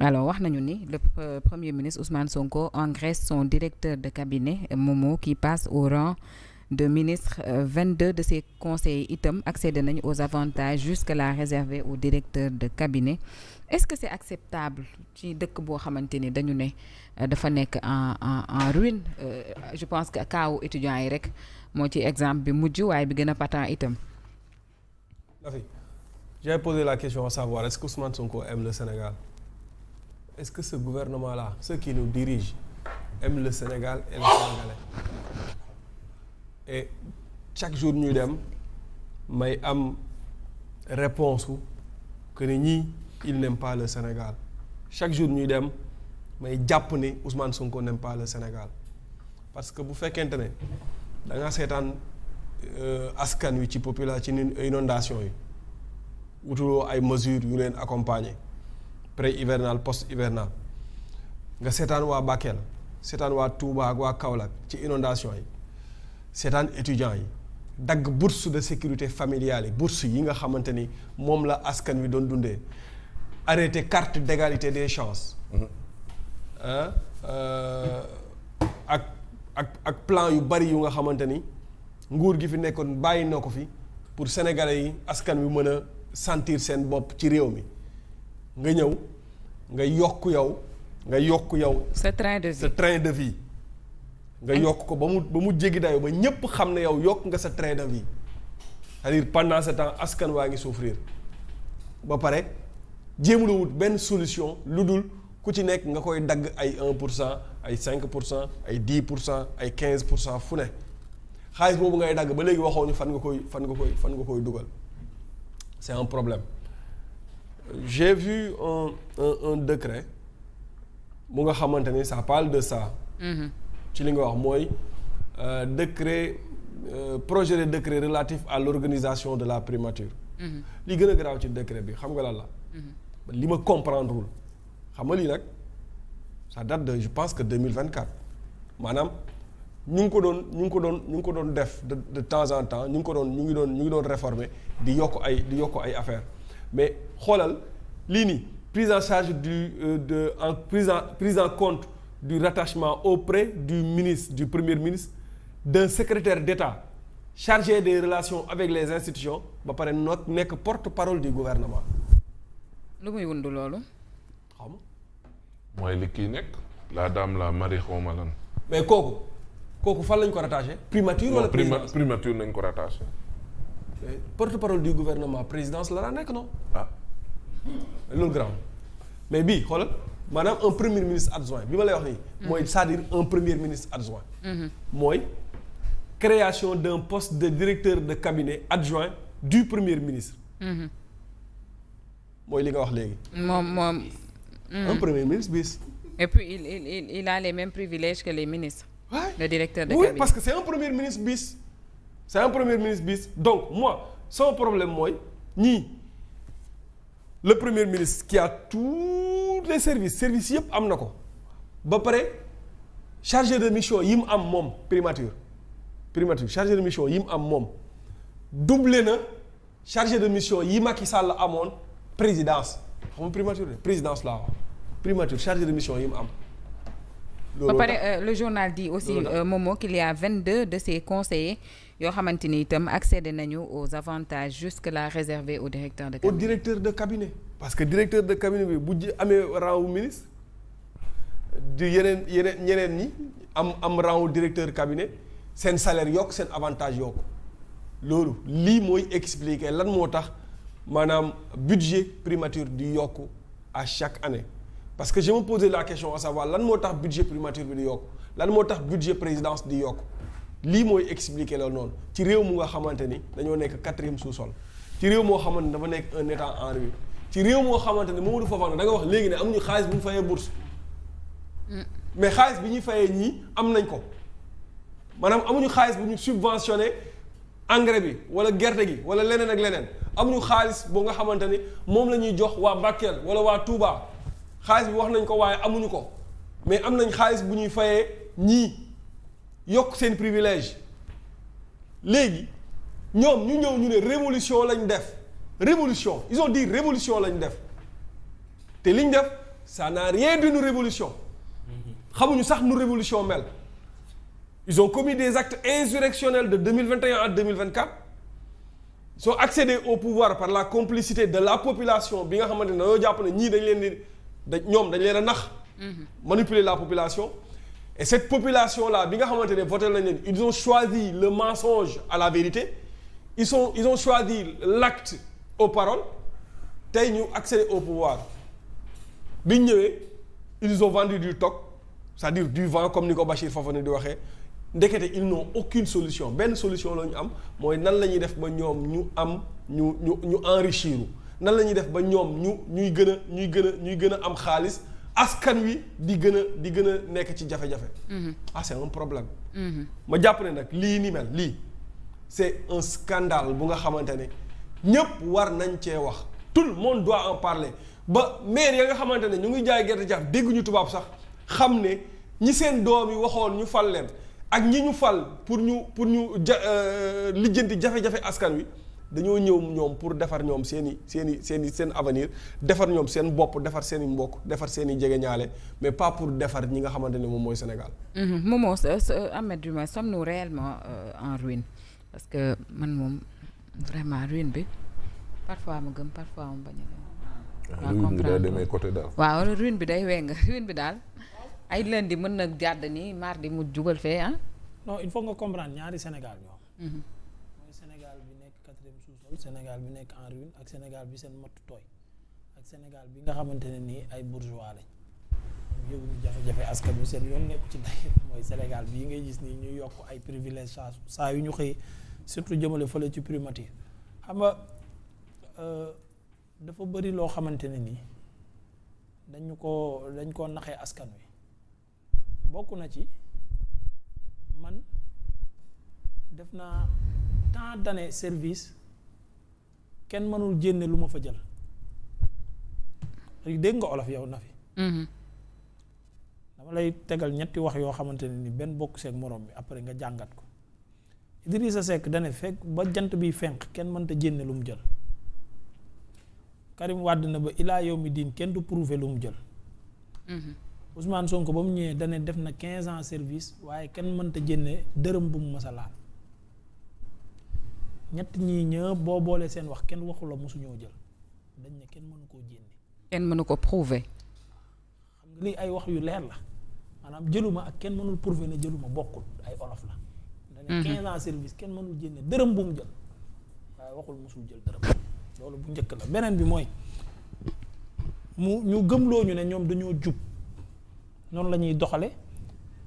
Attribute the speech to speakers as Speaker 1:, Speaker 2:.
Speaker 1: alors wax nañu ni le premier ministre Ousmane Sonko engraisse son directeur de cabinet Momo qui passe au rang de ministre. 22 de ses conseillers itam accédé nañu aux avantages jusque-là réservés au directeur de cabinet. Est-ce que c'est acceptable ci dëkk boo xamante ni dañu ne dafa nekk en ruine. Je pense que kaawu étudiants yi rek moo ci exemple bi mujj waaye bi gën a patent itam.
Speaker 2: J'ai posé la question à savoir, est-ce que Ousmane Sonko aime le Sénégal? Est-ce que ce gouvernement-là, ceux qui nous dirigent, aiment le Sénégal et les Sénégalais? Et chaque jour ñuy dem may am réponse que ni ñii il n'aime pas le Sénégal. Chaque jour ñuy dem may jàpp ni Ousmane Sonko n'aime pas le Sénégal. Parce que bu fekkente ne da nga seetaan askan wi ci population ci inondation yi wutuloo ay mesures yu leen accompagner pré-hivernal post-hivernal nga seetaan waa Bakel seetaan waa Touba ak waa Kaolack ci inondation yi seetaan étudiants yi dagg bourse de sécurité familiale yi bourse yi nga xamante ni moom la askan wi doon dundee arrêté carte d'égalité des chances ak plan yu bari yu nga xamante ni nguur gi fi nekkoon bàyyi na ko fi pour sénégalais yi askan wi mën a sentir seen bopp ci réew mi nga ñëw nga yokk yow
Speaker 1: ce train
Speaker 2: de vie nga yokk ko ba mu jéggi dayoo ba ñépp xam ne yow yokk nga sa train de vie c'est-à-dire pendant ce temps askan waa ngi souffrir ba pare jéemuloo wut benn solution lu dul ku ci nekk nga koy dagg ay 1% ay 5% ay 10% ay 15% fu ne xaalis boobu ngay dagg ba léegi waxoo ñu fan nga koy dugal. C'est un problème. J'ai vu un décret mu nga xamante ni ça parle de ça. ci li nga wax mooy décret projet de décret relatif à l'organisation de la primature. li gën a garaaw ci décret bi xam nga lan la. li ma comprendre wul xam nga lii nag ça date de je pense que 2024 maanaam ñu ngi ko doon def de temps en temps ñu ngi doon réformer di yokk ay affaires mais xoolal lii nii prise en charge prise en compte du rattachement auprès du premier ministre d'un secrétaire d'État chargé des relations avec les institutions ba pare nekk porte-parole du gouvernement.
Speaker 1: lu muy wundu loolu.
Speaker 2: xaw ma.
Speaker 3: mooy li kii nekk la dame la Marie xawma lan.
Speaker 2: mais kooku fan lañ ko rattaché. primature wala présidence
Speaker 3: primature nañ ko rattaché.
Speaker 2: porte-parole du gouvernement présidence la daa nekk non. loolu grand mais bii xoolal maanaam un premier ministre adjoint bi ma lay wax nii. mooy c'est-à-dire un premier ministre adjoint. mooy création d'un poste de directeur de cabinet adjoint du premier ministre. mooy li nga wax léegi.
Speaker 1: moom.
Speaker 2: un premier ministre bis.
Speaker 1: et puis il a les mêmes privilèges que les ministres.
Speaker 2: Ouais.
Speaker 1: Le directeur de
Speaker 2: oui,
Speaker 1: cabinet.
Speaker 2: parce que c'est un premier ministre bis. C'est un premier ministre bis. Donc moi son problème mooy ñii le premier ministre qui a tous les services yëpp am na ko ba pare chargé de mission yi mu am moom primature chargé de mission yi mu am moom doublé na chargé de mission yi Macky Sall amoon présidence xam nga primature de présidence laa wax primature chargé de mission yi mu am.
Speaker 1: ba pare le journal dit aussi Momo qu'il y a 22 de ses conseillers yoo xamante ni itam accédé nañu aux avantages jusque-là réservés au directeur de cabinet.
Speaker 2: Au directeur de cabinet parce que directeur de cabinet bi bu amee rang wu ministre di ñeneen ñi am rang wu directeur cabinet seen salaire yokk seen avantage yokk loolu lii mooy expliquer lan moo tax maanaam budget primature di yokk à chaque année. parce que je me posais la question à savoir lan moo tax budget primature bi di yokk lan moo tax budget présidence di yokk lii mooy expliquer loolu noonu ci réew mu nga xamante ni dañoo nekk 4e sous-sol ci réew moo xamante ni dafa nekk un état en ruine ci réew moo xamante ni Mamadou Fofana da nga wax léegi ne amuñu xaalis bu ñu fayee bourse mais xaalis bi ñuy fayee ñii am nañ ko maanaam amuñu xaalis bu ñu subventionné engrais bi wala gerte gi wala leneen ak leneen amuñu xaalis boo nga xamante ni moom la ñuy jox waa Bakel wala waa Touba. xaalis bi wax nañ ko waaye amuñu ko mais am nañ xaalis bu ñuy fayee ñii yokk seen privilège léegi ñoom ñu ñëw ñu ne révolution lañ def révolution ils ont dit révolution lañ def te liñ def ça n'a rien d'une révolution xamuñu sax nu révolution mel ils ont commis des actes insurrectionnels de 2021 à 2024 ils sont accédés au pouvoir par la complicité de la population bi nga xamante ne dañoo jàpp ne ñii dañ leen di ñoom dañ leen a nax manipuler la population et cette population là bi nga xamante ne voté nañ leen ils ont choisi le mensonge à la vérité ils ont choisi l'acte aux paroles tey ñu accéder au pouvoir bi ñu ñëwee ils ont vendu du toc c'est-à-dire du vent comme ni ko Bachir Fofana di waxee ndekete ils n'ont aucune solution benn solution la ñu am mooy nan la ñuy def ba ñoom ñu enrichir nan la ñuy def ba ñoom ñuy gën a am xaalis askan wi di gën a nekk ci jafe-jafe. C'est un problème. ma jàpp ne nag lii ni mel lii c'est un scandale bu nga xamante ne ñëpp war nañ cee wax tout le monde doit en parler ba maire ya nga xamante ne ñu ngi jaay gerte caaf dégguñu tubaab sax xam ne ñi seen doom yi waxoon ñu fal leen ak ñi ñu fal pour ñu lijjanti jafe-jafe askan wi dañoo ñëw ñoom pour defar ñoom seen avenir defar ñoom seen bopp defar seen i mbokk defar seen i jegeñaale mais pas pour defar ñi nga xamante ne moom mooy Sénégal.
Speaker 1: Momo Ahmed Diouma sommes-nous réellement en ruine parce que man moom vraiment ruine bi parfois mu gëm parfois mu bañ a
Speaker 3: ruine bi day demee côté daal.
Speaker 1: waaw ruine bi day weng ruine bi daal ay lundi mën na jàdd ni mardi mu jubal fee ah.
Speaker 4: non il faut nga comprendre ñaari Sénégal ñoo mooy Sénégal bi nekk quatrième sous-sol Sénégal bi nekk en ruine ak Sénégal bi seen matt tooy ak Sénégal bi nga xamante ne nii ay bourgeois lañ yëguñu jafe-jafe askan wi seen yoon nekku ci day mooy Sénégal bii ngay gis nii ñu yokk ay privilèges saa yu ñu xëy surtout jëmale fële ci primature xam nga dafa bëri loo xamante ne nii dañ koo naxee askan wi bokk na ci man def naa tant d'années service kenn mënul jénne lu ma fa jël dégg nga olof yow na fi dama lay tegal ñetti wax yoo xamante ne ni benn bokk seeg morom bi après nga jàngat ko Idrissa Seck dane fekk ba jant bi fenk kenn mënta jénne lu mu jël Karim Wade na ba ilaa yow mi diin kenn du prouver lu mu jël Ousmane Sonko ba mu ñëwee dane def na 15 ans service waaye kenn mënta jénne dërëm bu mu mës a laal ñett ñii ñëpp boo boolee seen wax kenn waxu la mosuñoo jël dañ ne kenn mënu koo jénne
Speaker 1: kenn mënu ko prouver
Speaker 4: xam nga lii ay wax yu leer la maanaam jëluma ak kenn mënul prouver ne jëluma bokkul ay olof la dane 15 ans service kenn mënul jénne dërëm bu mu jël waaye waxul mosul jël dërëm loolu bu njëkk la beneen bi mooy ñu gëmloo ñu ne ñoom dañoo jub noonu la ñuy doxale